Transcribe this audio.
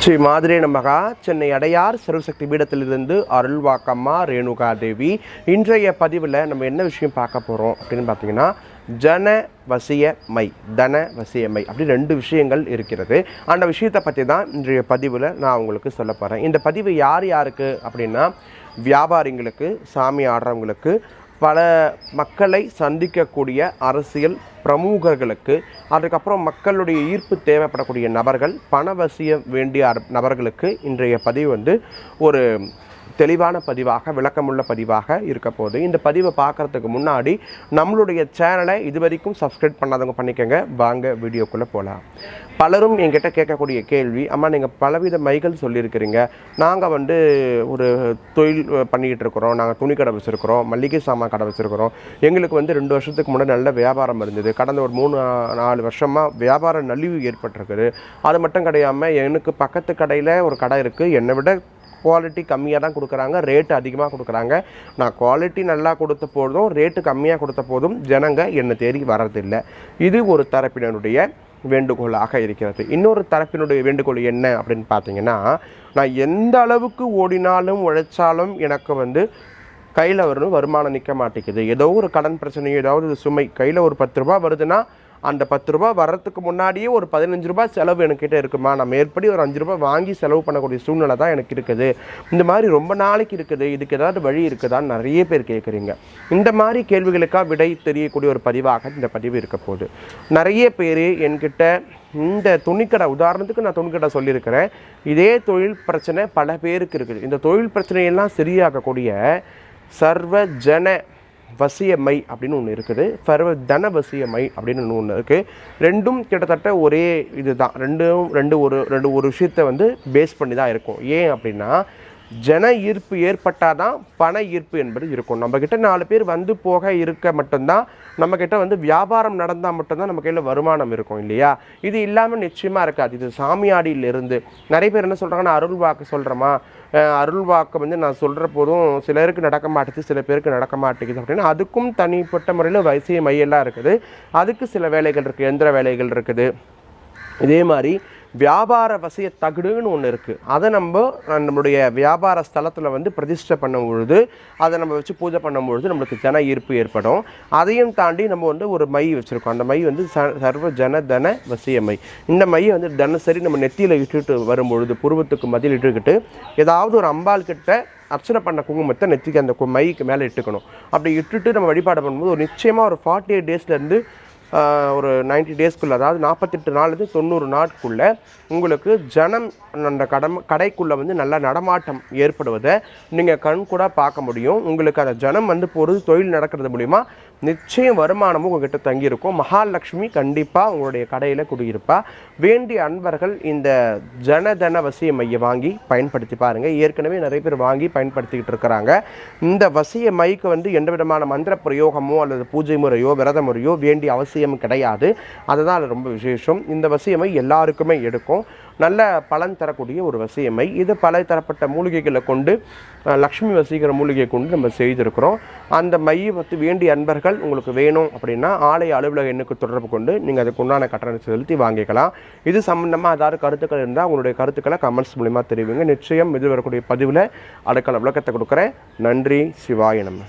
ஸ்ரீ மாதிரே நமகா. சென்னை அடையார் சர்வசக்தி பீடத்திலிருந்து அருள்வாக்கம்மா ரேணுகா தேவி. இன்றைய பதிவில் நம்ம என்ன விஷயம் பார்க்க போகிறோம் அப்படின்னு பார்த்தீங்கன்னா, ஜன வசியமை, தன வசியமை அப்படி ரெண்டு விஷயங்கள் இருக்கிறது. அந்த விஷயத்தை பற்றி தான் இன்றைய பதிவில் நான் உங்களுக்கு சொல்ல போகிறேன். இந்த பதிவு யார் யாருக்கு அப்படின்னா, வியாபாரிங்களுக்கு, சாமி ஆடுறவங்களுக்கு, பல மக்களை சந்திக்கக்கூடிய அரசியல் பிரமுகர்களுக்கு, அதுக்கப்புறம் மக்களுடைய ஈர்ப்பு தேவைப்படக்கூடிய நபர்கள், பணவசியம் வேண்டிய நபர்களுக்கு இன்றைய பதிவு ஒரு தெளிவான பதிவாக, விளக்கமுள்ள பதிவாக இருக்க போகுது. இந்த பதிவை பார்க்குறதுக்கு முன்னாடி நம்மளுடைய சேனலை இது வரைக்கும் சப்ஸ்கிரைப் பண்ணாதவங்க பண்ணிக்கோங்க. வாங்க வீடியோக்குள்ளே போகலாம். பலரும் என்கிட்ட கேட்கக்கூடிய கேள்வி, அம்மா நீங்கள் பலவித மைகள் சொல்லியிருக்கிறீங்க, நாங்கள் ஒரு தொழில் பண்ணிக்கிட்டு இருக்கிறோம், நாங்கள் துணி கடை வச்சுருக்கிறோம், மளிகை சாமான் கடை வச்சுருக்கிறோம், எங்களுக்கு 2 வருஷத்துக்கு முன்னாடி நல்ல வியாபாரம் இருந்தது, கடந்த ஒரு 3-4 வருஷமாக வியாபார நலிவு ஏற்பட்டிருக்குது, அது மட்டும் கிடையாமல் எனக்கு பக்கத்து கடையில் ஒரு கடை இருக்குது, என்னை விட குவாலிட்டி கம்மியாக தான் கொடுக்குறாங்க, ரேட்டு அதிகமாக கொடுக்குறாங்க, நான் குவாலிட்டி நல்லா கொடுத்த போதும் ரேட்டு கம்மியாக கொடுத்த போதும் ஜனங்க என்னை தேடி வர்றதில்லை. இது ஒரு தரப்பினருடைய வேண்டுகோளாக இருக்கிறது. இன்னொரு தரப்பினுடைய வேண்டுகோள் என்ன அப்படின்னு பார்த்தீங்கன்னா, நான் எந்த அளவுக்கு ஓடினாலும் உழைச்சாலும் எனக்கு கையில் வருமானம் நிற்க மாட்டேங்குது, ஏதோ ஒரு கடன் பிரச்சனையோ ஏதாவது சுமை, கையில் ஒரு 10 ரூபா வருதுன்னா அந்த 10 ரூபா வர்றதுக்கு முன்னாடியே ஒரு 15 ரூபா செலவு என்கிட்ட இருக்குமா, நான் மேற்படி ஒரு 5 ரூபா வாங்கி செலவு பண்ணக்கூடிய சூழ்நிலை தான் எனக்கு இருக்குது, இந்த மாதிரி ரொம்ப நாளைக்கு இருக்குது, இதுக்கு ஏதாவது வழி இருக்குதான்னு நிறைய பேர் கேட்குறீங்க. இந்த மாதிரி கேள்விகளுக்காக விடை தெரியக்கூடிய ஒரு பதிவாக இந்த பதிவு இருக்க போகுது. நிறைய பேர் என்கிட்ட இந்த துணிக்கடை, உதாரணத்துக்கு நான் துணிக்கடை சொல்லியிருக்கிறேன், இதே தொழில் பிரச்சனை பல பேருக்கு இருக்குது. இந்த தொழில் பிரச்சனையெல்லாம் சரியாகக்கூடிய சர்வ ஜன வசியமை அப்படின்னு ஒன்று இருக்குது, சர்வ தன வசியமை அப்படின்னு ஒன்று இருக்குது. ரெண்டும் கிட்டத்தட்ட ஒரே இது தான். ரெண்டு ஒரு விஷயத்தை பேஸ் பண்ணி தான் இருக்கும். ஏன் அப்படின்னா, ஜன ஈர்ப்பு ஏற்பட்டால் தான் பண ஈர்ப்பு என்பது இருக்கும். நம்மக்கிட்ட 4 பேர் போக இருக்க மட்டும்தான், நம்மக்கிட்ட வியாபாரம் நடந்தால் மட்டும்தான் நம்ம கையில் வருமானம் இருக்கும் இல்லையா? இது இல்லாமல் நிச்சயமாக இருக்காது. இது சாமியாடியிலிருந்து நிறைய பேர் என்ன சொல்கிறாங்கன்னா, அருள் வாக்கு சொல்கிறோமா, அருள் வாக்கு நான் சொல்கிற போதும் சிலருக்கு நடக்க மாட்டேங்குது, சில பேருக்கு நடக்க மாட்டேங்குது அப்படின்னா, அதுக்கும் தனிப்பட்ட முறையில் வசிய மையெல்லாம் இருக்குது. அதுக்கு சில வேலைகள் இருக்குது, எந்திர வேலைகள் இருக்குது. இதே மாதிரி வியாபார வசிய தகுடுன்னு ஒன்று இருக்குது. அதை நம்மளுடைய வியாபார ஸ்தலத்தில் பிரதிஷ்டை பண்ணும் பொழுது, அதை நம்ம வச்சு பூஜை பண்ணும் பொழுது நம்மளுக்கு ஜன ஈர்ப்பு ஏற்படும். அதையும் தாண்டி நம்ம ஒரு மை வச்சுருக்கோம். அந்த மை சர்வ ஜன தன வசிய மை. இந்த மையை தினசரி நம்ம நெத்தியில் இட்டுட்டு வரும்பொழுது, புருவத்துக்கு மதியில் இட்டுக்கிட்டு ஏதாவது ஒரு அம்பாள் கிட்ட அர்ச்சனை பண்ண குங்குமத்தை நெத்திக்கு அந்த மைக்கு மேலே இட்டுக்கணும். அப்படி இட்டுட்டு நம்ம வழிபாடு பண்ணும்போது ஒரு நிச்சயமாக ஒரு 48 டேஸ்லேருந்து ஒரு 90 டேஸ்க்குள்ளே, அதாவது 48 நாள்லேருந்து 90 நாட்குள்ளே உங்களுக்கு ஜனம் அந்த கடைக்குள்ளே நல்ல நடமாட்டம் ஏற்படுவதை நீங்கள் கண் கூட பார்க்க முடியும். உங்களுக்கு அந்த ஜனம் பொழுது தொழில் நடக்கிறது மூலிமா நிச்சயம் வருமானமும் உங்கள்கிட்ட தங்கியிருக்கும். மகாலட்சுமி கண்டிப்பாக உங்களுடைய கடையில் குடியிருப்பா. வேண்டிய அன்பர்கள் இந்த ஜனதன வசிய மையை வாங்கி பயன்படுத்தி பாருங்கள். ஏற்கனவே நிறைய பேர் வாங்கி பயன்படுத்திக்கிட்டு இருக்கிறாங்க. இந்த வசிய மைக்கு எந்த விதமான மந்திர பிரயோகமோ அல்லது பூஜை முறையோ விரத முறையோ வேண்டிய அவசியம் கிடையாது. அதுதான் அது ரொம்ப விசேஷம். இந்த வசியமை எல்லாருக்குமே எடுக்கும். நல்ல பலன் தரக்கூடிய ஒரு வசியமை. இது பல தரப்பட்ட மூலிகைகளை கொண்டு, லக்ஷ்மி வசீகர மூலிகையை கொண்டு நம்ம செய்திருக்கிறோம். அந்த மையை வேண்டிய அன்பர்கள் உங்களுக்கு வேணும் அப்படின்னா ஆலய அலுவலக எண்ணுக்கு தொடர்பு கொண்டு நீங்கள் அதுக்கு உண்டான கட்டணத்தை செலுத்தி வாங்கிக்கலாம். இது சம்பந்தமாக ஏதாவது கருத்துக்கள் இருந்தால் உங்களுடைய கருத்துக்களை கமெண்ட்ஸ் மூலிமா தெரிவிங்க. நிச்சயம் இது வரக்கூடிய பதிவில் அதுக்கான விளக்கத்தை கொடுக்குறேன். நன்றி. சிவாய நம.